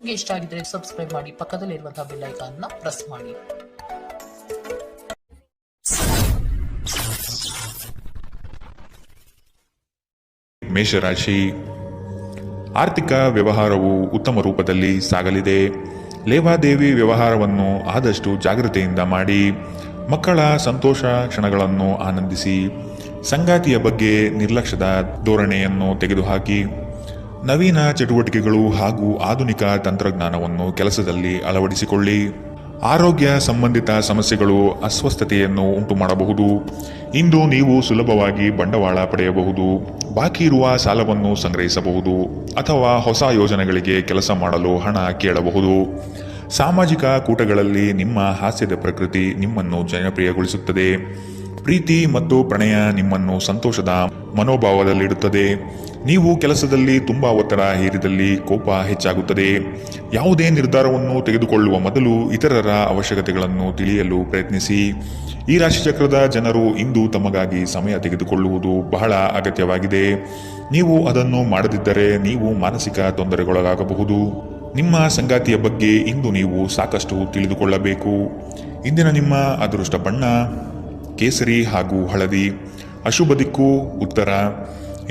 ನಿಮಗೆ ಇಷ್ಟ ಆಗಿದ್ರೆ ಸಬ್ಸ್ಕ್ರೈಬ್ ಮಾಡಿ, ಪಕ್ಕದಲ್ಲಿರುವಂತಹ ಬೆಲ್ ಐಕಾನ್ ನ ಪ್ರೆಸ್ ಮಾಡಿ. ಮೇಷರಾಶಿ, ಆರ್ಥಿಕ ವ್ಯವಹಾರವು ಉತ್ತಮ ರೂಪದಲ್ಲಿ ಸಾಗಲಿದೆ. ಲೇವಾದೇವಿ ವ್ಯವಹಾರವನ್ನು ಆದಷ್ಟು ಜಾಗ್ರತೆಯಿಂದ ಮಾಡಿ. ಮಕ್ಕಳ ಸಂತೋಷ ಕ್ಷಣಗಳನ್ನು ಆನಂದಿಸಿ. ಸಂಗಾತಿಯ ಬಗ್ಗೆ ನಿರ್ಲಕ್ಷ್ಯದ ಧೋರಣೆಯನ್ನು ತೆಗೆದುಹಾಕಿ. ನವೀನ ಚಟುವಟಿಕೆಗಳು ಹಾಗೂ ಆಧುನಿಕ ತಂತ್ರಜ್ಞಾನವನ್ನು ಕೆಲಸದಲ್ಲಿ ಅಳವಡಿಸಿಕೊಳ್ಳಿ. ಆರೋಗ್ಯ ಸಂಬಂಧಿತ ಸಮಸ್ಯೆಗಳು ಅಸ್ವಸ್ಥತೆಯನ್ನು ಉಂಟುಮಾಡಬಹುದು. ಇಂದು ನೀವು ಸುಲಭವಾಗಿ ಬಂಡವಾಳ ಪಡೆಯಬಹುದು. ಬಾಕಿ ಇರುವ ಸಾಲವನ್ನು ಸಂಗ್ರಹಿಸಬಹುದು ಅಥವಾ ಹೊಸ ಯೋಜನೆಗಳಿಗೆ ಕೆಲಸ ಮಾಡಲು ಹಣ ಕೇಳಬಹುದು. ಸಾಮಾಜಿಕ ಕೂಟಗಳಲ್ಲಿ ನಿಮ್ಮ ಹಾಸ್ಯದ ಪ್ರಕೃತಿ ನಿಮ್ಮನ್ನು ಜನಪ್ರಿಯಗೊಳಿಸುತ್ತದೆ. ಪ್ರೀತಿ ಮತ್ತು ಪ್ರಣಯ ನಿಮ್ಮನ್ನು ಸಂತೋಷದ ಮನೋಭಾವದಲ್ಲಿಡುತ್ತದೆ. ನೀವು ಕೆಲಸದಲ್ಲಿ ತುಂಬಾ ಒತ್ತಡ ಹೇರಿದಲ್ಲಿ ಕೋಪ ಹೆಚ್ಚಾಗುತ್ತದೆ. ಯಾವುದೇ ನಿರ್ಧಾರವನ್ನು ತೆಗೆದುಕೊಳ್ಳುವ ಮೊದಲು ಇತರರ ಅವಶ್ಯಕತೆಗಳನ್ನು ತಿಳಿಯಲು ಪ್ರಯತ್ನಿಸಿ. ಈ ರಾಶಿಚಕ್ರದ ಜನರು ಇಂದು ತಮಗಾಗಿ ಸಮಯ ತೆಗೆದುಕೊಳ್ಳುವುದು ಬಹಳ ಅಗತ್ಯವಾಗಿದೆ. ನೀವು ಅದನ್ನು ಮಾಡದಿದ್ದರೆ ನೀವು ಮಾನಸಿಕ ತೊಂದರೆಗೊಳಗಾಗಬಹುದು. ನಿಮ್ಮ ಸಂಗಾತಿಯ ಬಗ್ಗೆ ಇಂದು ನೀವು ಸಾಕಷ್ಟು ತಿಳಿದುಕೊಳ್ಳಬೇಕು. ಇಂದಿನ ನಿಮ್ಮ ಅದೃಷ್ಟ ಬಣ್ಣ ಕೇಸರಿ ಹಾಗೂ ಹಳದಿ. ಅಶುಭ ದಿಕ್ಕು ಉತ್ತರ.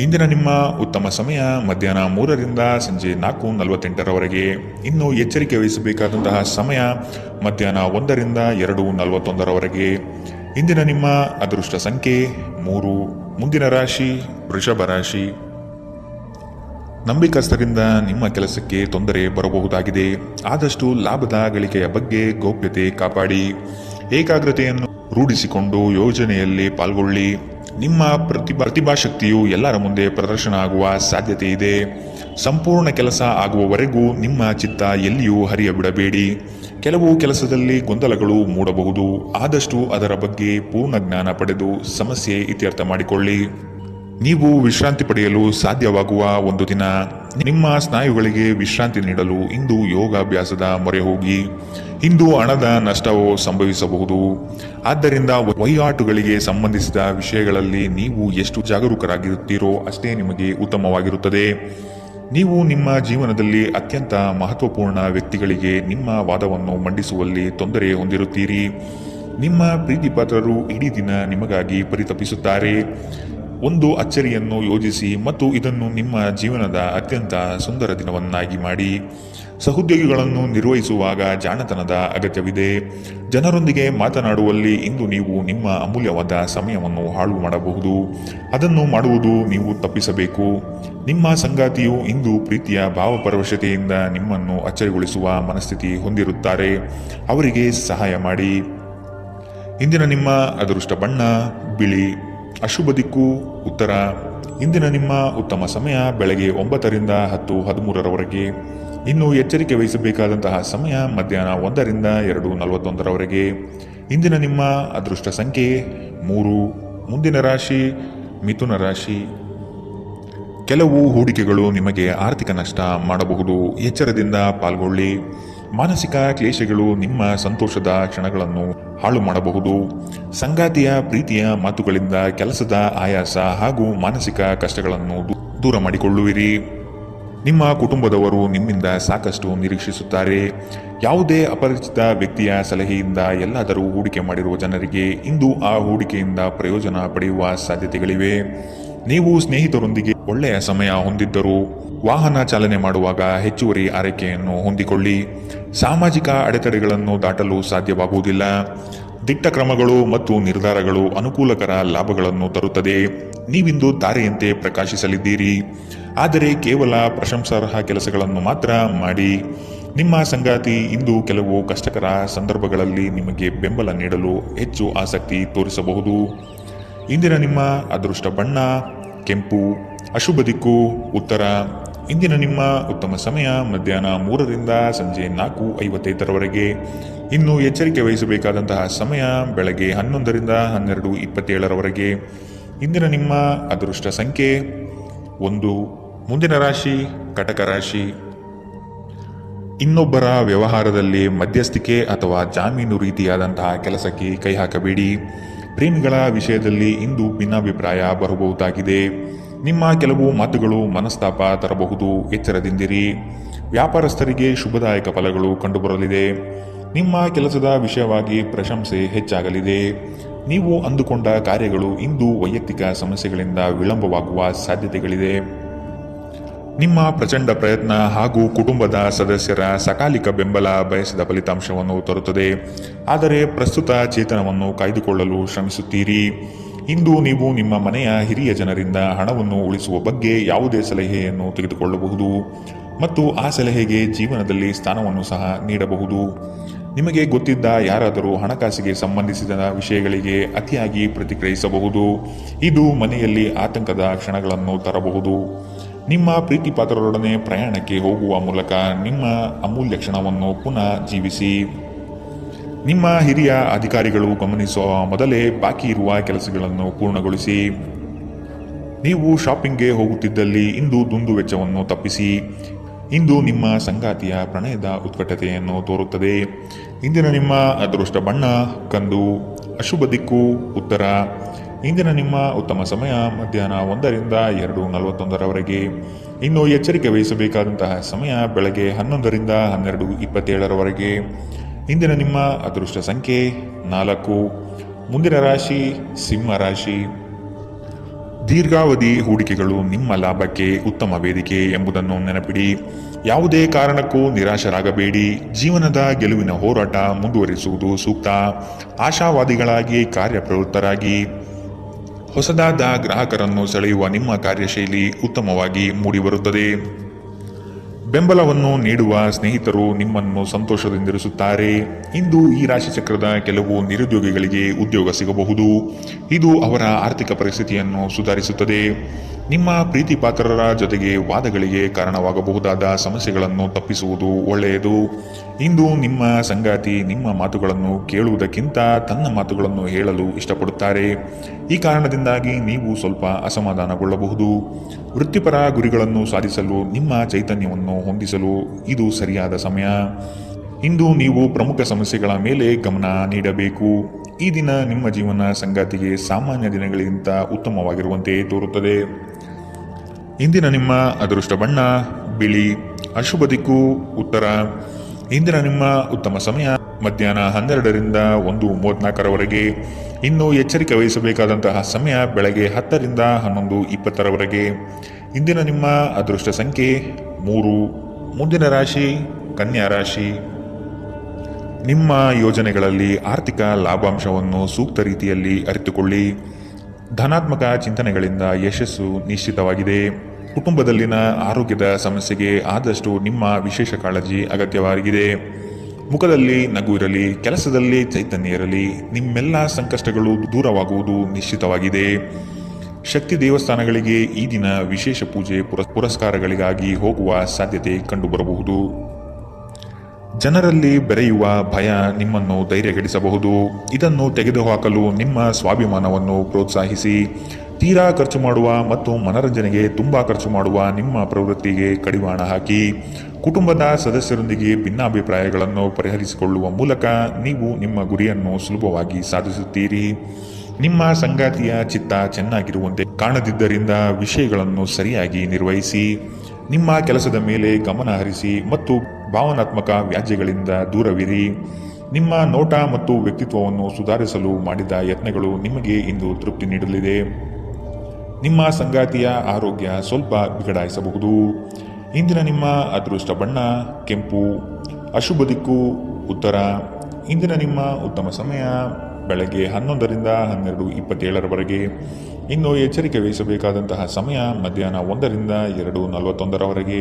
ಇಂದಿನ ನಿಮ್ಮ ಉತ್ತಮ ಸಮಯ ಮಧ್ಯಾಹ್ನ 3ರಿಂದ ಸಂಜೆ 4:48ರವರೆಗೆ. ಇನ್ನು ಎಚ್ಚರಿಕೆ ವಹಿಸಬೇಕಾದಂತಹ ಸಮಯ ಮಧ್ಯಾಹ್ನ 1ರಿಂದ 2:41ರವರೆಗೆ. ಇಂದಿನ ನಿಮ್ಮ ಅದೃಷ್ಟ ಸಂಖ್ಯೆ 3. ಮುಂದಿನ ರಾಶಿ ವೃಷಭ ರಾಶಿ. ನಂಬಿಕಸ್ಥರಿಂದ ನಿಮ್ಮ ಕೆಲಸಕ್ಕೆ ತೊಂದರೆ ಬರಬಹುದಾಗಿದೆ. ಆದಷ್ಟು ಲಾಭದ ಗಳಿಕೆಯ ಬಗ್ಗೆ ಗೌಪ್ಯತೆ ಕಾಪಾಡಿ. ಏಕಾಗ್ರತೆಯನ್ನು ರೂಢಿಸಿಕೊಂಡು ಯೋಜನೆಯಲ್ಲಿ ಪಾಲ್ಗೊಳ್ಳಿ. ನಿಮ್ಮ ಪ್ರತಿಭಾಶಕ್ತಿಯು ಎಲ್ಲರ ಮುಂದೆ ಪ್ರದರ್ಶನ ಆಗುವ ಸಾಧ್ಯತೆ ಇದೆ. ಸಂಪೂರ್ಣ ಕೆಲಸ ಆಗುವವರೆಗೂ ನಿಮ್ಮ ಚಿತ್ತ ಎಲ್ಲಿಯೂ ಹರಿಯಬಿಡಬೇಡಿ. ಕೆಲವು ಕೆಲಸದಲ್ಲಿ ಗೊಂದಲಗಳು ಮೂಡಬಹುದು. ಆದಷ್ಟು ಅದರ ಬಗ್ಗೆ ಪೂರ್ಣ ಜ್ಞಾನ ಪಡೆದು ಸಮಸ್ಯೆ ಇತ್ಯರ್ಥ ಮಾಡಿಕೊಳ್ಳಿ. ನೀವು ವಿಶ್ರಾಂತಿ ಪಡೆಯಲು ಸಾಧ್ಯವಾಗುವ ಒಂದು ದಿನ. ನಿಮ್ಮ ಸ್ನಾಯುಗಳಿಗೆ ವಿಶ್ರಾಂತಿ ನೀಡಲು ಇಂದು ಯೋಗಾಭ್ಯಾಸದ ಮೊರೆ ಹೋಗಿ. ಇಂದು ಹಣದ ನಷ್ಟವು ಸಂಭವಿಸಬಹುದು. ಆದ್ದರಿಂದ ವಹಿವಾಟುಗಳಿಗೆ ಸಂಬಂಧಿಸಿದ ವಿಷಯಗಳಲ್ಲಿ ನೀವು ಎಷ್ಟು ಜಾಗರೂಕರಾಗಿರುತ್ತೀರೋ ಅಷ್ಟೇ ನಿಮಗೆ ಉತ್ತಮವಾಗಿರುತ್ತದೆ. ನೀವು ನಿಮ್ಮ ಜೀವನದಲ್ಲಿ ಅತ್ಯಂತ ಮಹತ್ವಪೂರ್ಣ ವ್ಯಕ್ತಿಗಳಿಗೆ ನಿಮ್ಮ ವಾದವನ್ನು ಮಂಡಿಸುವಲ್ಲಿ ತೊಂದರೆ ಹೊಂದಿರುತ್ತೀರಿ. ನಿಮ್ಮ ಪ್ರೀತಿಪಾತ್ರರು ಇಡೀ ದಿನ ನಿಮಗಾಗಿ ಪರಿತಪಿಸುತ್ತಾರೆ. ಒಂದು ಅಚ್ಚರಿಯನ್ನು ಯೋಜಿಸಿ ಮತ್ತು ಇದನ್ನು ನಿಮ್ಮ ಜೀವನದ ಅತ್ಯಂತ ಸುಂದರ ದಿನವನ್ನಾಗಿ ಮಾಡಿ. ಸಹೋದ್ಯೋಗಿಗಳನ್ನು ನಿರ್ವಹಿಸುವಾಗ ಜಾಣತನದ ಅಗತ್ಯವಿದೆ. ಜನರೊಂದಿಗೆ ಮಾತನಾಡುವಲ್ಲಿ ಇಂದು ನೀವು ನಿಮ್ಮ ಅಮೂಲ್ಯವಾದ ಸಮಯವನ್ನು ಹಾಳು ಮಾಡಬಹುದು. ಅದನ್ನು ಮಾಡುವುದು ನೀವು ತಪ್ಪಿಸಬೇಕು. ನಿಮ್ಮ ಸಂಗಾತಿಯು ಇಂದು ಪ್ರೀತಿಯ ಭಾವಪರವಶತೆಯಿಂದ ನಿಮ್ಮನ್ನು ಅಚ್ಚರಿಗೊಳಿಸುವ ಮನಸ್ಥಿತಿ ಹೊಂದಿರುತ್ತಾರೆ. ಅವರಿಗೆ ಸಹಾಯ ಮಾಡಿ. ಇಂದಿನ ನಿಮ್ಮ ಅದೃಷ್ಟ ಬಣ್ಣ ಬಿಳಿ. ಅಶುಭ ದಿಕ್ಕು ಉತ್ತರ. ಇಂದಿನ ನಿಮ್ಮ ಉತ್ತಮ ಸಮಯ ಬೆಳಗ್ಗೆ 9ರಿಂದ 10:13ರವರೆಗೆ. ಇನ್ನು ಎಚ್ಚರಿಕೆ ವಹಿಸಬೇಕಾದಂತಹ ಸಮಯ ಮಧ್ಯಾಹ್ನ 1ರಿಂದ 2:41ರವರೆಗೆ. ಇಂದಿನ ನಿಮ್ಮ ಅದೃಷ್ಟ ಸಂಖ್ಯೆ 3. ಮುಂದಿನ ರಾಶಿ ಮಿಥುನ ರಾಶಿ. ಕೆಲವು ಹೂಡಿಕೆಗಳು ನಿಮಗೆ ಆರ್ಥಿಕ ನಷ್ಟ ಮಾಡಬಹುದು. ಎಚ್ಚರದಿಂದ ಪಾಲ್ಗೊಳ್ಳಿ. ಮಾನಸಿಕ ಕ್ಲೇಶಗಳು ನಿಮ್ಮ ಸಂತೋಷದ ಕ್ಷಣಗಳನ್ನು ಹಾಳು ಮಾಡಬಹುದು. ಸಂಗಾತಿಯ ಪ್ರೀತಿಯ ಮಾತುಗಳಿಂದ ಕೆಲಸದ ಆಯಾಸ ಹಾಗೂ ಮಾನಸಿಕ ಕಷ್ಟಗಳನ್ನು ದೂರ ಮಾಡಿಕೊಳ್ಳುವಿರಿ. ನಿಮ್ಮ ಕುಟುಂಬದವರು ನಿಮ್ಮಿಂದ ಸಾಕಷ್ಟು ನಿರೀಕ್ಷಿಸುತ್ತಾರೆ. ಯಾವುದೇ ಅಪರಿಚಿತ ವ್ಯಕ್ತಿಯ ಸಲಹೆಯಿಂದ ಎಲ್ಲಾದರೂ ಹೂಡಿಕೆ ಮಾಡಿರುವ ಜನರಿಗೆ ಇಂದು ಆ ಹೂಡಿಕೆಯಿಂದ ಪ್ರಯೋಜನ ಪಡೆಯುವ ಸಾಧ್ಯತೆಗಳಿವೆ. ನೀವು ಸ್ನೇಹಿತರೊಂದಿಗೆ ಒಳ್ಳೆಯ ಸಮಯ ಹೊಂದಿದ್ದರೂ ವಾಹನ ಚಾಲನೆ ಮಾಡುವಾಗ ಹೆಚ್ಚುವರಿ ಆರೈಕೆಯನ್ನು ಹೊಂದಿಕೊಳ್ಳಿ. ಸಾಮಾಜಿಕ ಅಡೆತಡೆಗಳನ್ನು ದಾಟಲು ಸಾಧ್ಯವಾಗುವುದಿಲ್ಲ. ದಿಟ್ಟ ಕ್ರಮಗಳು ಮತ್ತು ನಿರ್ಧಾರಗಳು ಅನುಕೂಲಕರ ಲಾಭಗಳನ್ನು ತರುತ್ತದೆ. ನೀವಿಂದು ತಾರೆಯಂತೆ ಪ್ರಕಾಶಿಸಲಿದ್ದೀರಿ. ಆದರೆ ಕೇವಲ ಪ್ರಶಂಸಾರ್ಹ ಕೆಲಸಗಳನ್ನು ಮಾತ್ರ ಮಾಡಿ. ನಿಮ್ಮ ಸಂಗಾತಿ ಇಂದು ಕೆಲವು ಕಷ್ಟಕರ ಸಂದರ್ಭಗಳಲ್ಲಿ ನಿಮಗೆ ಬೆಂಬಲ ನೀಡಲು ಹೆಚ್ಚು ಆಸಕ್ತಿ ತೋರಿಸಬಹುದು. ಇಂದಿನ ನಿಮ್ಮ ಅದೃಷ್ಟ ಬಣ್ಣ ಕೆಂಪು. ಅಶುಭ ದಿಕ್ಕು ಉತ್ತರ. ಇಂದಿನ ನಿಮ್ಮ ಉತ್ತಮ ಸಮಯ ಮಧ್ಯಾಹ್ನ 3ರಿಂದ ಸಂಜೆ 4:55ರವರೆಗೆ. ಇನ್ನು ಎಚ್ಚರಿಕೆ ವಹಿಸಬೇಕಾದಂತಹ ಸಮಯ ಬೆಳಗ್ಗೆ 11ರಿಂದ 12:27ರವರೆಗೆ. ಇಂದಿನ ನಿಮ್ಮ ಅದೃಷ್ಟ ಸಂಖ್ಯೆ 1. ಮುಂದಿನ ರಾಶಿ ಕಟಕ ರಾಶಿ. ಇನ್ನೊಬ್ಬರ ವ್ಯವಹಾರದಲ್ಲಿ ಮಧ್ಯಸ್ಥಿಕೆ ಅಥವಾ ಜಾಮೀನು ರೀತಿಯಾದಂತಹ ಕೆಲಸಕ್ಕೆ ಕೈ ಹಾಕಬೇಡಿ. ಪ್ರೇಮಿಗಳ ವಿಷಯದಲ್ಲಿ ಇಂದು ಭಿನ್ನಾಭಿಪ್ರಾಯ ಬರಬಹುದಾಗಿದೆ. ನಿಮ್ಮ ಕೆಲವು ಮಾತುಗಳು ಮನಸ್ತಾಪ ತರಬಹುದು. ಎಚ್ಚರದಿಂದಿರಿ. ವ್ಯಾಪಾರಸ್ಥರಿಗೆ ಶುಭದಾಯಕ ಫಲಗಳು ಕಂಡುಬರಲಿದೆ. ನಿಮ್ಮ ಕೆಲಸದ ವಿಷಯವಾಗಿ ಪ್ರಶಂಸೆ ಹೆಚ್ಚಾಗಲಿದೆ. ನೀವು ಅಂದುಕೊಂಡ ಕಾರ್ಯಗಳು ಇಂದು ವೈಯಕ್ತಿಕ ಸಮಸ್ಯೆಗಳಿಂದ ವಿಳಂಬವಾಗುವ ಸಾಧ್ಯತೆಗಳಿದೆ. ನಿಮ್ಮ ಪ್ರಚಂಡ ಪ್ರಯತ್ನ ಹಾಗೂ ಕುಟುಂಬದ ಸದಸ್ಯರ ಸಕಾಲಿಕ ಬೆಂಬಲ ಬಯಸಿದ ಫಲಿತಾಂಶವನ್ನು ತರುತ್ತದೆ. ಆದರೆ ಪ್ರಸ್ತುತ ಚೇತನವನ್ನು ಕಾಯ್ದುಕೊಳ್ಳಲು ಶ್ರಮಿಸುತ್ತೀರಿ. ಇಂದು ನೀವು ನಿಮ್ಮ ಮನೆಯ ಹಿರಿಯ ಜನರಿಂದ ಹಣವನ್ನು ಉಳಿಸುವ ಬಗ್ಗೆ ಯಾವುದೇ ಸಲಹೆಯನ್ನು ತೆಗೆದುಕೊಳ್ಳಬಹುದು ಮತ್ತು ಆ ಸಲಹೆಗೆ ಜೀವನದಲ್ಲಿ ಸ್ಥಾನವನ್ನು ಸಹ ನೀಡಬಹುದು. ನಿಮಗೆ ಗೊತ್ತಿದ್ದ ಯಾರಾದರೂ ಹಣಕಾಸಿಗೆ ಸಂಬಂಧಿಸಿದ ವಿಷಯಗಳಿಗೆ ಅತಿಯಾಗಿ ಪ್ರತಿಕ್ರಿಯಿಸಬಹುದು. ಇದು ಮನೆಯಲ್ಲಿ ಆತಂಕದ ಕ್ಷಣಗಳನ್ನು ತರಬಹುದು. ನಿಮ್ಮ ಪ್ರೀತಿಪಾತ್ರರೊಡನೆ ಪ್ರಯಾಣಕ್ಕೆ ಹೋಗುವ ಮೂಲಕ ನಿಮ್ಮ ಅಮೂಲ್ಯ ಕ್ಷಣವನ್ನು ಪುನಃ ಜೀವಿಸಿ. ನಿಮ್ಮ ಹಿರಿಯ ಅಧಿಕಾರಿಗಳು ಗಮನಿಸುವ ಮೊದಲೇ ಬಾಕಿ ಇರುವ ಕೆಲಸಗಳನ್ನು ಪೂರ್ಣಗೊಳಿಸಿ. ನೀವು ಶಾಪಿಂಗ್ಗೆ ಹೋಗುತ್ತಿದ್ದಲ್ಲಿ ಇಂದು ದುಂದು ವೆಚ್ಚವನ್ನು ತಪ್ಪಿಸಿ. ಇಂದು ನಿಮ್ಮ ಸಂಗಾತಿಯ ಪ್ರಣಯದ ಉತ್ಕಟತೆಯನ್ನು ತೋರುತ್ತದೆ. ಇಂದಿನ ನಿಮ್ಮ ಅದೃಷ್ಟ ಬಣ್ಣ ಕಂದು, ಅಶುಭ ದಿಕ್ಕು ಉತ್ತರ. ಇಂದಿನ ನಿಮ್ಮ ಉತ್ತಮ ಸಮಯ ಮಧ್ಯಾಹ್ನ 1ರಿಂದ 2:41 ಇನ್ನು ಎಚ್ಚರಿಕೆ ವಹಿಸಬೇಕಾದಂತಹ ಸಮಯ ಬೆಳಗ್ಗೆ 11ರಿಂದ 12:27 ಇಂದಿನ ನಿಮ್ಮ ಅದೃಷ್ಟ ಸಂಖ್ಯೆ 4. ಮುಂದಿನ ರಾಶಿ ಸಿಂಹ ರಾಶಿ. ದೀರ್ಘಾವಧಿ ಹೂಡಿಕೆಗಳು ನಿಮ್ಮ ಲಾಭಕ್ಕೆ ಉತ್ತಮ ವೇದಿಕೆ ಎಂಬುದನ್ನು ನೆನಪಿಡಿ. ಯಾವುದೇ ಕಾರಣಕ್ಕೂ ನಿರಾಶರಾಗಬೇಡಿ. ಜೀವನದ ಗೆಲುವಿನ ಹೋರಾಟ ಮುಂದುವರಿಸುವುದು ಸೂಕ್ತ. ಆಶಾವಾದಿಗಳಾಗಿ ಕಾರ್ಯಪ್ರವೃತ್ತರಾಗಿ. ಹೊಸದಾದ ಗ್ರಾಹಕರನ್ನು ಸೆಳೆಯುವ ನಿಮ್ಮ ಕಾರ್ಯಶೈಲಿ ಉತ್ತಮವಾಗಿ ಮೂಡಿಬರುತ್ತದೆ. ಬೆಂಬಲವನ್ನು ನೀಡುವ ಸ್ನೇಹಿತರು ನಿಮ್ಮನ್ನು ಸಂತೋಷದಿಂದಿರಿಸುತ್ತಾರೆ. ಇಂದು ಈ ರಾಶಿಚಕ್ರದ ಕೆಲವು ನಿರುದ್ಯೋಗಿಗಳಿಗೆ ಉದ್ಯೋಗ ಸಿಗಬಹುದು. ಇದು ಅವರ ಆರ್ಥಿಕ ಪರಿಸ್ಥಿತಿಯನ್ನು ಸುಧಾರಿಸುತ್ತದೆ. ನಿಮ್ಮ ಪ್ರೀತಿ ಪಾತ್ರರ ಜೊತೆಗೆ ವಾದಗಳಿಗೆ ಕಾರಣವಾಗಬಹುದಾದ ಸಮಸ್ಯೆಗಳನ್ನು ತಪ್ಪಿಸುವುದು ಒಳ್ಳೆಯದು. ಇಂದು ನಿಮ್ಮ ಸಂಗಾತಿ ನಿಮ್ಮ ಮಾತುಗಳನ್ನು ಕೇಳುವುದಕ್ಕಿಂತ ತನ್ನ ಮಾತುಗಳನ್ನು ಹೇಳಲು ಇಷ್ಟಪಡುತ್ತಾರೆ. ಈ ಕಾರಣದಿಂದಾಗಿ ನೀವು ಸ್ವಲ್ಪ ಅಸಮಾಧಾನಗೊಳ್ಳಬಹುದು. ವೃತ್ತಿಪರ ಗುರಿಗಳನ್ನು ಸಾಧಿಸಲು ನಿಮ್ಮ ಚೈತನ್ಯವನ್ನು ಹೊಂದಿಸಲು ಇದು ಸರಿಯಾದ ಸಮಯ. ಇಂದು ನೀವು ಪ್ರಮುಖ ಸಮಸ್ಯೆಗಳ ಮೇಲೆ ಗಮನ ನೀಡಬೇಕು. ಈ ದಿನ ನಿಮ್ಮ ಜೀವನ ಸಂಗಾತಿಗೆ ಸಾಮಾನ್ಯ ದಿನಗಳಿಗಿಂತ ಉತ್ತಮವಾಗಿರುವಂತೆ ತೋರುತ್ತದೆ. ಇಂದಿನ ನಿಮ್ಮ ಅದೃಷ್ಟ ಬಣ್ಣ ಬಿಳಿ, ಅಶುಭ ದಿಕ್ಕು ಉತ್ತರ. ಇಂದಿನ ನಿಮ್ಮ ಉತ್ತಮ ಸಮಯ ಮಧ್ಯಾಹ್ನ 12ರಿಂದ 1:34 ಇನ್ನು ಎಚ್ಚರಿಕೆ ವಹಿಸಬೇಕಾದಂತಹ ಸಮಯ ಬೆಳಗ್ಗೆ 10ರಿಂದ 11:20 ಇಂದಿನ ನಿಮ್ಮ ಅದೃಷ್ಟ ಸಂಖ್ಯೆ 3. ಮುಂದಿನ ರಾಶಿ ಕನ್ಯಾ ರಾಶಿ. ನಿಮ್ಮ ಯೋಜನೆಗಳಲ್ಲಿ ಆರ್ಥಿಕ ಲಾಭಾಂಶವನ್ನು ಸೂಕ್ತ ರೀತಿಯಲ್ಲಿ ಅರಿತುಕೊಳ್ಳಿ. ಧನಾತ್ಮಕ ಚಿಂತನೆಗಳಿಂದ ಯಶಸ್ಸು ನಿಶ್ಚಿತವಾಗಿದೆ. ಕುಟುಂಬದಲ್ಲಿನ ಆರೋಗ್ಯದ ಸಮಸ್ಯೆಗೆ ಆದಷ್ಟು ನಿಮ್ಮ ವಿಶೇಷ ಕಾಳಜಿ ಅಗತ್ಯವಾಗಿದೆ. ಮುಖದಲ್ಲಿ ನಗು ಇರಲಿ, ಕೆಲಸದಲ್ಲಿ ಚೈತನ್ಯ ಇರಲಿ. ನಿಮ್ಮೆಲ್ಲ ಸಂಕಷ್ಟಗಳು ದೂರವಾಗುವುದು ನಿಶ್ಚಿತವಾಗಿದೆ. ಶಕ್ತಿ ದೇವಸ್ಥಾನಗಳಿಗೆ ಈ ದಿನ ವಿಶೇಷ ಪೂಜೆ ಪುರಸ್ಕಾರಗಳಿಗಾಗಿ ಹೋಗುವ ಸಾಧ್ಯತೆ ಕಂಡುಬರಬಹುದು. ಜನರಲ್ಲಿ ಬೆರೆಯುವ ಭಯ ನಿಮ್ಮನ್ನು ಧೈರ್ಯಗೆಡಿಸಬಹುದು. ಇದನ್ನು ತೆಗೆದುಹಾಕಲು ನಿಮ್ಮ ಸ್ವಾಭಿಮಾನವನ್ನು ಪ್ರೋತ್ಸಾಹಿಸಿ. ತೀರಾ ಖರ್ಚು ಮಾಡುವ ಮತ್ತು ಮನರಂಜನೆಗೆ ತುಂಬ ಖರ್ಚು ಮಾಡುವ ನಿಮ್ಮ ಪ್ರವೃತ್ತಿಗೆ ಕಡಿವಾಣ ಹಾಕಿ. ಕುಟುಂಬದ ಸದಸ್ಯರೊಂದಿಗೆ ಭಿನ್ನಾಭಿಪ್ರಾಯಗಳನ್ನು ಪರಿಹರಿಸಿಕೊಳ್ಳುವ ಮೂಲಕ ನೀವು ನಿಮ್ಮ ಗುರಿಯನ್ನು ಸುಲಭವಾಗಿ ಸಾಧಿಸುತ್ತೀರಿ. ನಿಮ್ಮ ಸಂಗಾತಿಯ ಚಿತ್ತ ಚೆನ್ನಾಗಿರುವಂತೆ ಕಾಣದಿದ್ದರಿಂದ ವಿಷಯಗಳನ್ನು ಸರಿಯಾಗಿ ನಿರ್ವಹಿಸಿ. ನಿಮ್ಮ ಕೆಲಸದ ಮೇಲೆ ಗಮನ ಹರಿಸಿ ಮತ್ತು ಭಾವನಾತ್ಮಕ ವ್ಯಾಜ್ಯಗಳಿಂದ ದೂರವಿರಿ. ನಿಮ್ಮ ನೋಟ ಮತ್ತು ವ್ಯಕ್ತಿತ್ವವನ್ನು ಸುಧಾರಿಸಲು ಮಾಡಿದ ಯತ್ನಗಳು ನಿಮಗೆ ಇಂದು ತೃಪ್ತಿ ನೀಡಲಿದೆ. ನಿಮ್ಮ ಸಂಗಾತಿಯ ಆರೋಗ್ಯ ಸ್ವಲ್ಪ ಬಿಗಡಾಯಿಸಬಹುದು. ಇಂದಿನ ನಿಮ್ಮ ಅದೃಷ್ಟ ಬಣ್ಣ ಕೆಂಪು, ಅಶುಭ ದಿಕ್ಕು ಉತ್ತರ. ಇಂದಿನ ನಿಮ್ಮ ಉತ್ತಮ ಸಮಯ ಬೆಳಗ್ಗೆ 11ರಿಂದ 12:27 ಇನ್ನು ಎಚ್ಚರಿಕೆ ವಹಿಸಬೇಕಾದಂತಹ ಸಮಯ ಮಧ್ಯಾಹ್ನ 1ರಿಂದ 2:41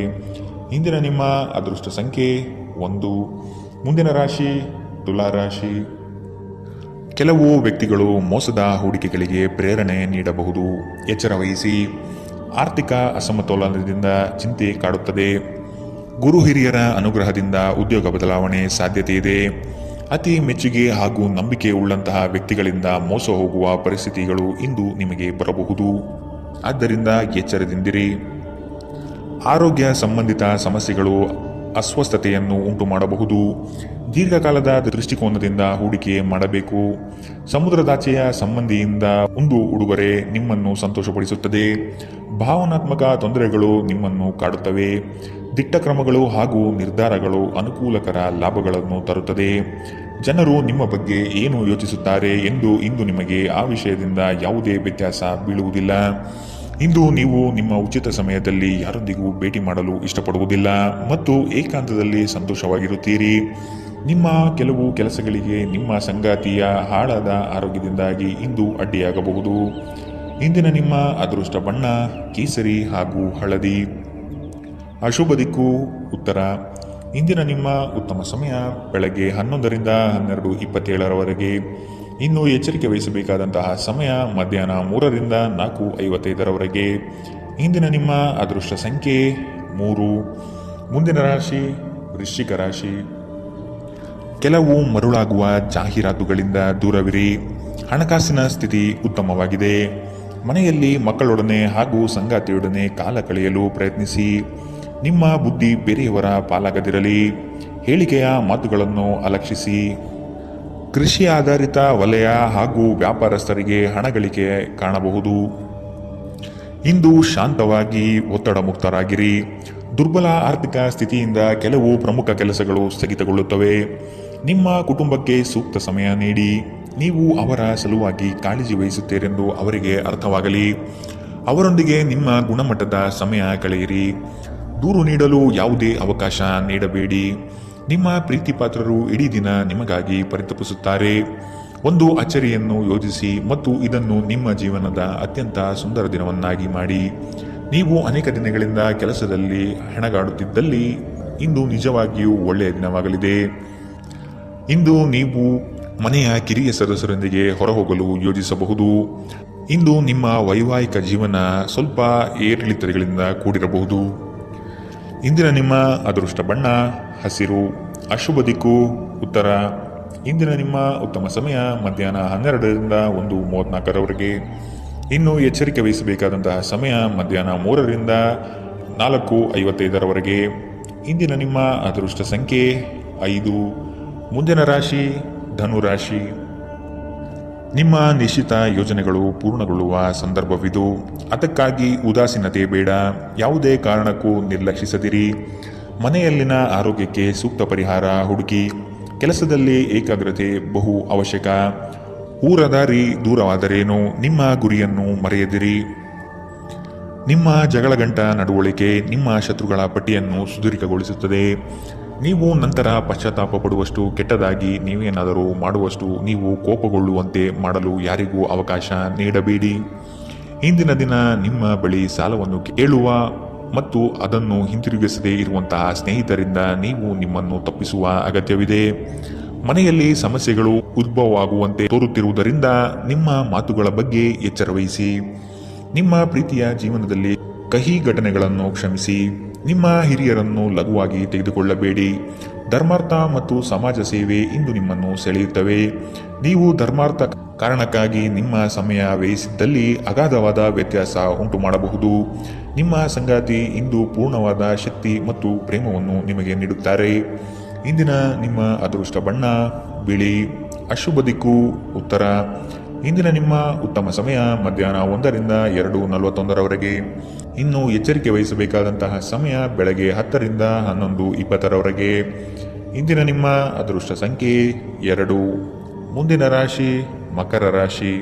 ಇಂದಿನ ನಿಮ್ಮ ಅದೃಷ್ಟ ಸಂಖ್ಯೆ 1. ಮುಂದಿನ ರಾಶಿ ತುಲಾ ರಾಶಿ. ಕೆಲವು ವ್ಯಕ್ತಿಗಳು ಮೋಸದ ಹೂಡಿಕೆಗಳಿಗೆ ಪ್ರೇರಣೆ ನೀಡಬಹುದು. ಎಚ್ಚರ ವಹಿಸಿ. ಆರ್ಥಿಕ ಅಸಮತೋಲನದಿಂದ ಚಿಂತೆ ಕಾಡುತ್ತದೆ. ಗುರು ಹಿರಿಯರ ಅನುಗ್ರಹದಿಂದ ಉದ್ಯೋಗ ಬದಲಾವಣೆ ಸಾಧ್ಯತೆ ಇದೆ. ಅತಿ ಮೆಚ್ಚುಗೆ ಹಾಗೂ ನಂಬಿಕೆ ಉಳ್ಳಂತಹ ವ್ಯಕ್ತಿಗಳಿಂದ ಮೋಸ ಹೋಗುವ ಪರಿಸ್ಥಿತಿಗಳು ಇಂದು ನಿಮಗೆ ಬರಬಹುದು. ಆದ್ದರಿಂದ ಎಚ್ಚರದಿಂದಿರಿ. ಆರೋಗ್ಯ ಸಂಬಂಧಿತ ಸಮಸ್ಯೆಗಳು ಅಸ್ವಸ್ಥತೆಯನ್ನು ಉಂಟು ಮಾಡಬಹುದು. ದೀರ್ಘಕಾಲದ ದೃಷ್ಟಿಕೋನದಿಂದ ಹೂಡಿಕೆ ಮಾಡಬೇಕು. ಸಮುದ್ರದಾಚೆಯ ಸಂಬಂಧಿಯಿಂದ ಒಂದು ಉಡುಗೊರೆ ನಿಮ್ಮನ್ನು ಸಂತೋಷಪಡಿಸುತ್ತದೆ. ಭಾವನಾತ್ಮಕ ತೊಂದರೆಗಳು ನಿಮ್ಮನ್ನು ಕಾಡುತ್ತವೆ. ದಿಟ್ಟ ಕ್ರಮಗಳು ಹಾಗೂ ನಿರ್ಧಾರಗಳು ಅನುಕೂಲಕರ ಲಾಭಗಳನ್ನು ತರುತ್ತದೆ. ಜನರು ನಿಮ್ಮ ಬಗ್ಗೆ ಏನು ಯೋಚಿಸುತ್ತಾರೆ ಎಂದು ಇಂದು ನಿಮಗೆ ಆ ವಿಷಯದಿಂದ ಯಾವುದೇ ವ್ಯತ್ಯಾಸ ಬೀಳುವುದಿಲ್ಲ. ಇಂದು ನೀವು ನಿಮ್ಮ ಉಚಿತ ಸಮಯದಲ್ಲಿ ಯಾರೊಂದಿಗೂ ಭೇಟಿ ಮಾಡಲು ಇಷ್ಟಪಡುವುದಿಲ್ಲ ಮತ್ತು ಏಕಾಂತದಲ್ಲಿ ಸಂತೋಷವಾಗಿರುತ್ತೀರಿ. ನಿಮ್ಮ ಕೆಲವು ಕೆಲಸಗಳಿಗೆ ನಿಮ್ಮ ಸಂಗಾತಿಯ ಹಾಳಾದ ಆರೋಗ್ಯದಿಂದಾಗಿ ಇಂದು ಅಡ್ಡಿಯಾಗಬಹುದು. ಇಂದಿನ ನಿಮ್ಮ ಅದೃಷ್ಟ ಬಣ್ಣ ಕೇಸರಿ ಹಾಗೂ ಹಳದಿ. ಅಶುಭ ದಿಕ್ಕು ಉತ್ತರ. ಇಂದಿನ ನಿಮ್ಮ ಉತ್ತಮ ಸಮಯ ಬೆಳಗ್ಗೆ 11ರಿಂದ 12:27 ಇನ್ನು ಎಚ್ಚರಿಕೆ ವಹಿಸಬೇಕಾದಂತಹ ಸಮಯ ಮಧ್ಯಾಹ್ನ 3ರಿಂದ 4:55 ಇಂದಿನ ನಿಮ್ಮ ಅದೃಷ್ಟ ಸಂಖ್ಯೆ 3. ಮುಂದಿನ ರಾಶಿ ವೃಶ್ಚಿಕ ರಾಶಿ. ಕೆಲವು ಮರುಳಾಗುವ ಜಾಹೀರಾತುಗಳಿಂದ ದೂರವಿರಿ. ಹಣಕಾಸಿನ ಸ್ಥಿತಿ ಉತ್ತಮವಾಗಿದೆ. ಮನೆಯಲ್ಲಿ ಮಕ್ಕಳೊಡನೆ ಹಾಗೂ ಸಂಗಾತಿಯೊಡನೆ ಕಾಲ ಕಳೆಯಲು ಪ್ರಯತ್ನಿಸಿ. ನಿಮ್ಮ ಬುದ್ಧಿ ಬೇರೆಯವರ ಪಾಲಾಗದಿರಲಿ. ಹೇಳಿಕೆಯ ಮಾತುಗಳನ್ನು ಅಲಕ್ಷಿಸಿ. ಕೃಷಿ ಆಧಾರಿತ ವಲಯ ಹಾಗೂ ವ್ಯಾಪಾರಸ್ಥರಿಗೆ ಹಣ ಗಳಿಕೆ ಕಾಣಬಹುದು. ಇಂದು ಶಾಂತವಾಗಿ ಒತ್ತಡ ಮುಕ್ತರಾಗಿರಿ. ದುರ್ಬಲ ಆರ್ಥಿಕ ಸ್ಥಿತಿಯಿಂದ ಕೆಲವು ಪ್ರಮುಖ ಕೆಲಸಗಳು ಸ್ಥಗಿತಗೊಳ್ಳುತ್ತವೆ. ನಿಮ್ಮ ಕುಟುಂಬಕ್ಕೆ ಸೂಕ್ತ ಸಮಯ ನೀಡಿ. ನೀವು ಅವರ ಸಲುವಾಗಿ ಕಾಳಜಿ ವಹಿಸುತ್ತೀರೆಂದು ಅವರಿಗೆ ಅರ್ಥವಾಗಲಿ. ಅವರೊಂದಿಗೆ ನಿಮ್ಮ ಗುಣಮಟ್ಟದ ಸಮಯ ಕಳೆಯಿರಿ. ದೂರು ನೀಡಲು ಯಾವುದೇ ಅವಕಾಶ ನೀಡಬೇಡಿ. ನಿಮ್ಮ ಪ್ರೀತಿಪಾತ್ರರು ಇಡೀ ದಿನ ನಿಮಗಾಗಿ ಪರಿತಪಿಸುತ್ತಾರೆ. ಒಂದು ಅಚ್ಚರಿಯನ್ನು ಯೋಜಿಸಿ ಮತ್ತು ಇದನ್ನು ನಿಮ್ಮ ಜೀವನದ ಅತ್ಯಂತ ಸುಂದರ ದಿನವನ್ನಾಗಿ ಮಾಡಿ. ನೀವು ಅನೇಕ ದಿನಗಳಿಂದ ಕೆಲಸದಲ್ಲಿ ಹೆಣಗಾಡುತ್ತಿದ್ದಲ್ಲಿ ಇಂದು ನಿಜವಾಗಿಯೂ ಒಳ್ಳೆಯ ದಿನವಾಗಲಿದೆ. ಇಂದು ನೀವು ಮನೆಯ ಕಿರಿಯ ಸದಸ್ಯರೊಂದಿಗೆ ಹೊರಹೋಗಲು ಯೋಜಿಸಬಹುದು. ಇಂದು ನಿಮ್ಮ ವೈವಾಹಿಕ ಜೀವನ ಸ್ವಲ್ಪ ಏರಿಳಿತಗಳಿಂದ ಕೂಡಿರಬಹುದು. ಇಂದಿನ ನಿಮ್ಮ ಅದೃಷ್ಟ ಬಣ್ಣ ಹಸಿರು. ಅಶುಭ ದಿಕ್ಕು ಉತ್ತರ. ಇಂದಿನ ನಿಮ್ಮ ಉತ್ತಮ ಸಮಯ ಮಧ್ಯಾಹ್ನ 12ರಿಂದ 1:34 ಇನ್ನು ಎಚ್ಚರಿಕೆ ವಹಿಸಬೇಕಾದಂತಹ ಸಮಯ ಮಧ್ಯಾಹ್ನ 3ರಿಂದ 4:55 ಇಂದಿನ ನಿಮ್ಮ ಅದೃಷ್ಟ ಸಂಖ್ಯೆ 5. ಮುಂದಿನ ರಾಶಿ ಧನುರಾಶಿ. ನಿಮ್ಮ ನಿಶ್ಚಿತ ಯೋಜನೆಗಳು ಪೂರ್ಣಗೊಳ್ಳುವ ಸಂದರ್ಭವಿದು. ಅದಕ್ಕಾಗಿ ಉದಾಸೀನತೆ ಬೇಡ. ಯಾವುದೇ ಕಾರಣಕ್ಕೂ ನಿರ್ಲಕ್ಷಿಸದಿರಿ. ಮನೆಯಲ್ಲಿನ ಆರೋಗ್ಯಕ್ಕೆ ಸೂಕ್ತ ಪರಿಹಾರ ಹುಡುಕಿ. ಕೆಲಸದಲ್ಲಿ ಏಕಾಗ್ರತೆ ಬಹು ಅವಶ್ಯಕ. ಊರದಾರಿ ದೂರವಾದರೇನು, ನಿಮ್ಮ ಗುರಿಯನ್ನು ಮರೆಯದಿರಿ. ನಿಮ್ಮ ಜಗಳಗಂಟ ನಡವಳಿಕೆ ನಿಮ್ಮ ಶತ್ರುಗಳ ಪಟ್ಟಿಯನ್ನು ಸುದೀರ್ಘಗೊಳಿಸುತ್ತದೆ. ನೀವು ನಂತರ ಪಶ್ಚಾತ್ತಾಪ ಪಡುವಷ್ಟು ಕೆಟ್ಟದಾಗಿ ನೀವೇನಾದರೂ ಮಾಡುವಷ್ಟು ನೀವು ಕೋಪಗೊಳ್ಳುವಂತೆ ಮಾಡಲು ಯಾರಿಗೂ ಅವಕಾಶ ನೀಡಬೇಡಿ. ಇಂದಿನ ದಿನ ನಿಮ್ಮ ಬಳಿ ಸಾಲವನ್ನು ಕೇಳುವ ಮತ್ತು ಅದನ್ನು ಹಿಂತಿರುಗಿಸದೇ ಇರುವಂತಹ ಸ್ನೇಹಿತರಿಂದ ನೀವು ನಿಮ್ಮನ್ನು ತಪ್ಪಿಸುವ ಅಗತ್ಯವಿದೆ. ಮನೆಯಲ್ಲಿ ಸಮಸ್ಯೆಗಳು ಉದ್ಭವವಾಗುವಂತೆ ತೋರುತ್ತಿರುವುದರಿಂದ ನಿಮ್ಮ ಮಾತುಗಳ ಬಗ್ಗೆ ಎಚ್ಚರವಹಿಸಿ. ನಿಮ್ಮ ಪ್ರೀತಿಯ ಜೀವನದಲ್ಲಿ ಕಹಿ ಘಟನೆಗಳನ್ನು ಕ್ಷಮಿಸಿ. ನಿಮ್ಮ ಹಿರಿಯರನ್ನು ಲಘುವಾಗಿ ತೆಗೆದುಕೊಳ್ಳಬೇಡಿ. ಧರ್ಮಾರ್ಥ ಮತ್ತು ಸಮಾಜ ಸೇವೆ ಇಂದು ನಿಮ್ಮನ್ನು ಸೆಳೆಯುತ್ತವೆ. ನೀವು ಧರ್ಮಾರ್ಥ ಕಾರಣಕ್ಕಾಗಿ ನಿಮ್ಮ ಸಮಯ ವ್ಯಯಿಸಿದ್ದಲ್ಲಿ ಅಗಾಧವಾದ ವ್ಯತ್ಯಾಸ ಉಂಟು ಮಾಡಬಹುದು. ನಿಮ್ಮ ಸಂಗಾತಿ ಇಂದು ಪೂರ್ಣವಾದ ಶಕ್ತಿ ಮತ್ತು ಪ್ರೇಮವನ್ನು ನಿಮಗೆ ನೀಡುತ್ತಾರೆ. ಇಂದಿನ ನಿಮ್ಮ ಅದೃಷ್ಟ ಬಣ್ಣ ಬಿಳಿ. ಅಶುಭ ದಿಕ್ಕು ಉತ್ತರ. ಇಂದಿನ ನಿಮ್ಮ ಉತ್ತಮ ಸಮಯ ಮಧ್ಯಾಹ್ನ 1ರಿಂದ 2:41 ಇನ್ನು ಎಚ್ಚರಿಕೆ ವಹಿಸಬೇಕಾದಂತಹ ಸಮಯ ಬೆಳಗ್ಗೆ 10ರಿಂದ 11:20 ಇಂದಿನ ನಿಮ್ಮ ಅದೃಷ್ಟ ಸಂಖ್ಯೆ 2. ಮುಂದಿನ ರಾಶಿ ಮಕರ ರಾಶಿ.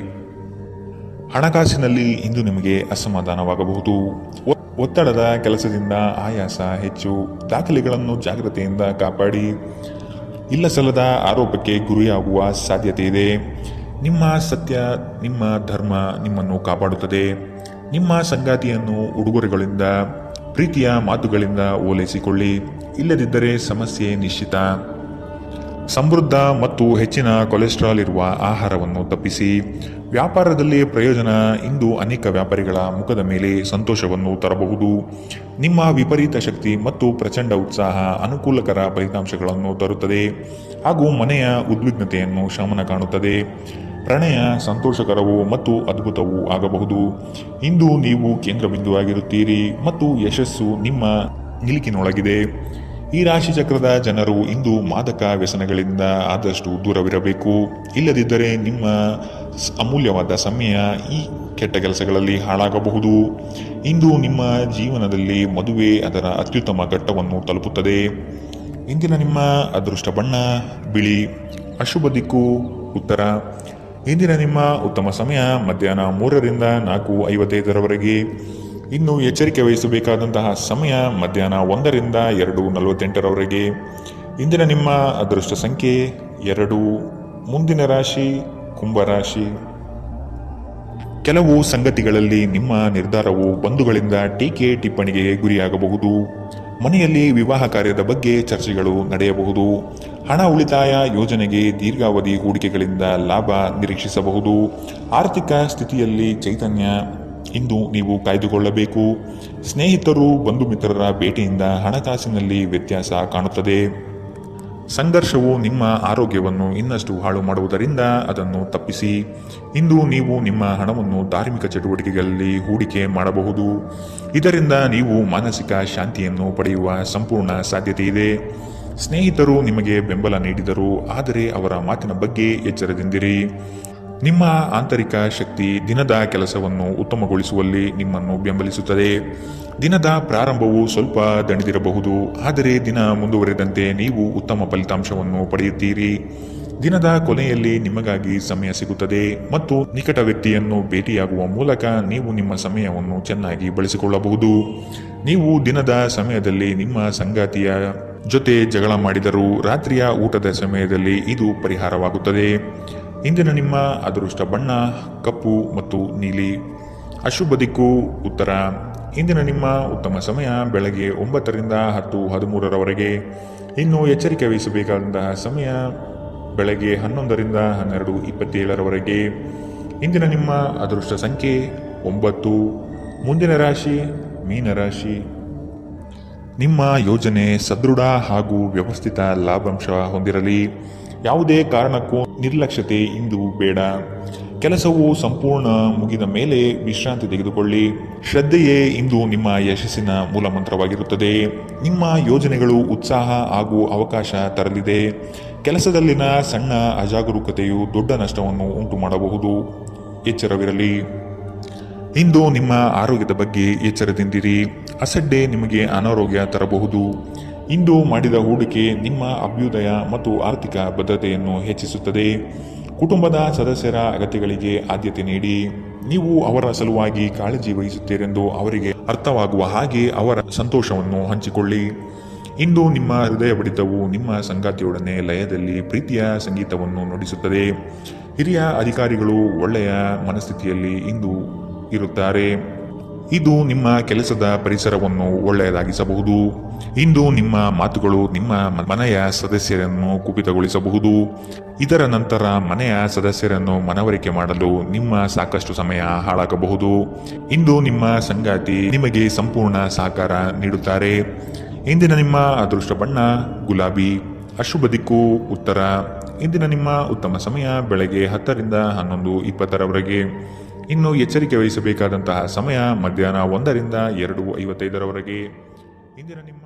ಹಣಕಾಸಿನಲ್ಲಿ ಇಂದು ನಿಮಗೆ ಅಸಮಾಧಾನವಾಗಬಹುದು. ಒತ್ತಡದ ಕೆಲಸದಿಂದ ಆಯಾಸ ಹೆಚ್ಚು. ದಾಖಲೆಗಳನ್ನು ಜಾಗ್ರತೆಯಿಂದ ಕಾಪಾಡಿ. ಇಲ್ಲಸಲ್ಲದ ಆರೋಪಕ್ಕೆ ಗುರಿಯಾಗುವ ಸಾಧ್ಯತೆ ಇದೆ. ನಿಮ್ಮ ಸತ್ಯ ನಿಮ್ಮ ಧರ್ಮ ನಿಮ್ಮನ್ನು ಕಾಪಾಡುತ್ತದೆ. ನಿಮ್ಮ ಸಂಗಾತಿಯನ್ನು ಉಡುಗೊರೆಗಳಿಂದ ಪ್ರೀತಿಯ ಮಾತುಗಳಿಂದ ಓಲೈಸಿಕೊಳ್ಳಿ. ಇಲ್ಲದಿದ್ದರೆ ಸಮಸ್ಯೆ ನಿಶ್ಚಿತ. ಸಮೃದ್ಧ ಮತ್ತು ಹೆಚ್ಚಿನ ಕೊಲೆಸ್ಟ್ರಾಲ್ ಇರುವ ಆಹಾರವನ್ನು ತಪ್ಪಿಸಿ. ವ್ಯಾಪಾರದಲ್ಲಿ ಪ್ರಯೋಜನ ಇಂದು ಅನೇಕ ವ್ಯಾಪಾರಿಗಳ ಮುಖದ ಮೇಲೆ ಸಂತೋಷವನ್ನು ತರಬಹುದು. ನಿಮ್ಮ ವಿಪರೀತ ಶಕ್ತಿ ಮತ್ತು ಪ್ರಚಂಡ ಉತ್ಸಾಹ ಅನುಕೂಲಕರ ಫಲಿತಾಂಶಗಳನ್ನು ತರುತ್ತದೆ ಹಾಗೂ ಮನೆಯ ಉದ್ವಿಗ್ನತೆಯನ್ನು ಶಮನ ಕಾಣುತ್ತದೆ. ಪ್ರಣಯ ಸಂತೋಷಕರವೂ ಮತ್ತು ಅದ್ಭುತವೂ ಆಗಬಹುದು. ಇಂದು ನೀವು ಕೇಂದ್ರ ಬಿಂದುವಾಗಿರುತ್ತೀರಿ ಮತ್ತು ಯಶಸ್ಸು ನಿಮ್ಮ ನಿಲುಕಿನೊಳಗಿದೆ. ಈ ರಾಶಿ ಚಕ್ರದ ಜನರು ಇಂದು ಮಾದಕ ವ್ಯಸನಗಳಿಂದ ಆದಷ್ಟು ದೂರವಿರಬೇಕು. ಇಲ್ಲದಿದ್ದರೆ ನಿಮ್ಮ ಅಮೂಲ್ಯವಾದ ಸಮಯ ಈ ಕೆಟ್ಟ ಕೆಲಸಗಳಲ್ಲಿ ಹಾಳಾಗಬಹುದು. ಇಂದು ನಿಮ್ಮ ಜೀವನದಲ್ಲಿ ಮದುವೆ ಅದರ ಅತ್ಯುತ್ತಮ ಘಟ್ಟವನ್ನು ತಲುಪುತ್ತದೆ. ಇಂದಿನ ನಿಮ್ಮ ಅದೃಷ್ಟ ಬಣ್ಣ ಬಿಳಿ. ಅಶುಭ ದಿಕ್ಕು ಉತ್ತರ. ಇಂದಿನ ನಿಮ್ಮ ಉತ್ತಮ ಸಮಯ ಮಧ್ಯಾಹ್ನ 3ರಿಂದ 4:55 ಇನ್ನು ಎಚ್ಚರಿಕೆ ವಹಿಸಬೇಕಾದಂತಹ ಸಮಯ ಮಧ್ಯಾಹ್ನ 1ರಿಂದ 2:48 ಇಂದಿನ ನಿಮ್ಮ ಅದೃಷ್ಟ ಸಂಖ್ಯೆ 2. ಮುಂದಿನ ರಾಶಿ ಕುಂಭರಾಶಿ. ಕೆಲವು ಸಂಗತಿಗಳಲ್ಲಿ ನಿಮ್ಮ ನಿರ್ಧಾರವು ಬಂಧುಗಳಿಂದ ಟೀಕೆ ಟಿಪ್ಪಣಿಗೆ ಗುರಿಯಾಗಬಹುದು. ಮನೆಯಲ್ಲಿ ವಿವಾಹ ಕಾರ್ಯದ ಬಗ್ಗೆ ಚರ್ಚೆಗಳು ನಡೆಯಬಹುದು. ಹಣ ಉಳಿತಾಯ ಯೋಜನೆಗೆ ದೀರ್ಘಾವಧಿ ಹೂಡಿಕೆಗಳಿಂದ ಲಾಭ ನಿರೀಕ್ಷಿಸಬಹುದು. ಆರ್ಥಿಕ ಸ್ಥಿತಿಯಲ್ಲಿ ಚೈತನ್ಯ ಇಂದು ನೀವು ಕಾಯ್ದುಕೊಳ್ಳಬೇಕು. ಸ್ನೇಹಿತರು ಬಂಧು ಮಿತ್ರರ ಭೇಟಿಯಿಂದ ಹಣಕಾಸಿನಲ್ಲಿ ವ್ಯತ್ಯಾಸ ಕಾಣುತ್ತದೆ. ಸಂಘರ್ಷವು ನಿಮ್ಮ ಆರೋಗ್ಯವನ್ನು ಇನ್ನಷ್ಟು ಹಾಳು ಮಾಡುವುದರಿಂದ ಅದನ್ನು ತಪ್ಪಿಸಿ. ಇಂದು ನೀವು ನಿಮ್ಮ ಹಣವನ್ನು ಧಾರ್ಮಿಕ ಚಟುವಟಿಕೆಗಳಲ್ಲಿ ಹೂಡಿಕೆ ಮಾಡಬಹುದು. ಇದರಿಂದ ನೀವು ಮಾನಸಿಕ ಶಾಂತಿಯನ್ನು ಪಡೆಯುವ ಸಂಪೂರ್ಣ ಸಾಧ್ಯತೆ ಇದೆ. ಸ್ನೇಹಿತರು ನಿಮಗೆ ಬೆಂಬಲ ನೀಡಿದರು, ಆದರೆ ಅವರ ಮಾತಿನ ಬಗ್ಗೆ ಎಚ್ಚರದಿಂದಿರಿ. ನಿಮ್ಮ ಆಂತರಿಕ ಶಕ್ತಿ ದಿನದ ಕೆಲಸವನ್ನು ಉತ್ತಮಗೊಳಿಸುವಲ್ಲಿ ನಿಮ್ಮನ್ನು ಬೆಂಬಲಿಸುತ್ತದೆ. ದಿನದ ಪ್ರಾರಂಭವು ಸ್ವಲ್ಪ ದಣಿದಿರಬಹುದು, ಆದರೆ ದಿನ ಮುಂದುವರೆದಂತೆ ನೀವು ಉತ್ತಮ ಫಲಿತಾಂಶವನ್ನು ಪಡೆಯುತ್ತೀರಿ. ದಿನದ ಕೊನೆಯಲ್ಲಿ ನಿಮಗಾಗಿ ಸಮಯ ಸಿಗುತ್ತದೆ ಮತ್ತು ನಿಕಟ ವ್ಯಕ್ತಿಯನ್ನು ಭೇಟಿಯಾಗುವ ಮೂಲಕ ನೀವು ನಿಮ್ಮ ಸಮಯವನ್ನು ಚೆನ್ನಾಗಿ ಬಳಸಿಕೊಳ್ಳಬಹುದು. ನೀವು ದಿನದ ಸಮಯದಲ್ಲಿ ನಿಮ್ಮ ಸಂಗಾತಿಯ ಜೊತೆ ಜಗಳ ಮಾಡಿದರೂ ರಾತ್ರಿಯ ಊಟದ ಸಮಯದಲ್ಲಿ ಇದು ಪರಿಹಾರವಾಗುತ್ತದೆ. ಇಂದಿನ ನಿಮ್ಮ ಅದೃಷ್ಟ ಬಣ್ಣ ಕಪ್ಪು ಮತ್ತು ನೀಲಿ. ಅಶುಭ ದಿಕ್ಕು ಉತ್ತರ. ಇಂದಿನ ನಿಮ್ಮ ಉತ್ತಮ ಸಮಯ ಬೆಳಗ್ಗೆ 9ರಿಂದ 10:13 ಇನ್ನು ಎಚ್ಚರಿಕೆ ವಹಿಸಬೇಕಾದಂತಹ ಸಮಯ ಬೆಳಗ್ಗೆ 11ರಿಂದ 12:27 ಇಂದಿನ ನಿಮ್ಮ ಅದೃಷ್ಟ ಸಂಖ್ಯೆ 9. ಮುಂದಿನ ರಾಶಿ ಮೀನರಾಶಿ. ನಿಮ್ಮ ಯೋಜನೆ ಸದೃಢ ಹಾಗೂ ವ್ಯವಸ್ಥಿತ ಲಾಭಾಂಶ ಹೊಂದಿರಲಿ. ಯಾವುದೇ ಕಾರಣಕ್ಕೂ ನಿರ್ಲಕ್ಷ್ಯತೆ ಇಂದು ಬೇಡ. ಕೆಲಸವು ಸಂಪೂರ್ಣ ಮುಗಿದ ಮೇಲೆ ವಿಶ್ರಾಂತಿ ತೆಗೆದುಕೊಳ್ಳಿ. ಶ್ರದ್ಧೆಯೇ ಇಂದು ನಿಮ್ಮ ಯಶಸ್ಸಿನ ಮೂಲಮಂತ್ರವಾಗಿರುತ್ತದೆ. ನಿಮ್ಮ ಯೋಜನೆಗಳು ಉತ್ಸಾಹ ಹಾಗೂ ಅವಕಾಶ ತರಲಿದೆ. ಕೆಲಸದಲ್ಲಿನ ಸಣ್ಣ ಅಜಾಗರೂಕತೆಯು ದೊಡ್ಡ ನಷ್ಟವನ್ನು ಉಂಟು ಮಾಡಬಹುದು. ಎಚ್ಚರವಿರಲಿ. ಇಂದು ನಿಮ್ಮ ಆರೋಗ್ಯದ ಬಗ್ಗೆ ಎಚ್ಚರದಿಂದಿರಿ. ಅಸಡ್ಡೆ ನಿಮಗೆ ಅನಾರೋಗ್ಯ ತರಬಹುದು. ಇಂದು ಮಾಡಿದ ಹೂಡಿಕೆ ನಿಮ್ಮ ಅಭ್ಯುದಯ ಮತ್ತು ಆರ್ಥಿಕ ಭದ್ರತೆಯನ್ನು ಹೆಚ್ಚಿಸುತ್ತದೆ. ಕುಟುಂಬದ ಸದಸ್ಯರ ಅಗತ್ಯಗಳಿಗೆ ಆದ್ಯತೆ ನೀಡಿ. ನೀವು ಅವರ ಸಲುವಾಗಿ ಕಾಳಜಿ ವಹಿಸುತ್ತೀರೆಂದು ಅವರಿಗೆ ಅರ್ಥವಾಗುವ ಹಾಗೆ ಅವರ ಸಂತೋಷವನ್ನು ಹಂಚಿಕೊಳ್ಳಿ. ಇಂದು ನಿಮ್ಮ ಹೃದಯ ಬಡಿತವು ನಿಮ್ಮ ಸಂಗಾತಿಯೊಡನೆ ಲಯದಲ್ಲಿ ಪ್ರೀತಿಯ ಸಂಗೀತವನ್ನು ನುಡಿಸುತ್ತದೆ. ಹಿರಿಯ ಅಧಿಕಾರಿಗಳು ಒಳ್ಳೆಯ ಮನಸ್ಥಿತಿಯಲ್ಲಿ ಇಂದು ಇರುತ್ತಾರೆ. ಇದು ನಿಮ್ಮ ಕೆಲಸದ ಪರಿಸರವನ್ನು ಒಳ್ಳೆಯದಾಗಿಸಬಹುದು. ಇಂದು ನಿಮ್ಮ ಮಾತುಗಳು ನಿಮ್ಮ ಮನೆಯ ಸದಸ್ಯರನ್ನು ಕುಪಿತಗೊಳಿಸಬಹುದು. ಇದರ ನಂತರ ಮನೆಯ ಸದಸ್ಯರನ್ನು ಮನವರಿಕೆ ಮಾಡಲು ನಿಮ್ಮ ಸಾಕಷ್ಟು ಸಮಯ ಹಾಳಾಗಬಹುದು. ಇಂದು ನಿಮ್ಮ ಸಂಗಾತಿ ನಿಮಗೆ ಸಂಪೂರ್ಣ ಸಹಕಾರ ನೀಡುತ್ತಾರೆ. ಇಂದಿನ ನಿಮ್ಮ ಅದೃಷ್ಟ ಬಣ್ಣ ಗುಲಾಬಿ. ಅಶುಭ ದಿಕ್ಕು ಉತ್ತರ. ಇಂದಿನ ನಿಮ್ಮ ಉತ್ತಮ ಸಮಯ ಬೆಳಗ್ಗೆ 10ರಿಂದ 11:20 ಇನ್ನು ಎಚ್ಚರಿಕೆ ವಹಿಸಬೇಕಾದಂತಹ ಸಮಯ ಮಧ್ಯಾಹ್ನ 1ರಿಂದ 2:55 ಇಂದಿನ ನಿಮ್ಮ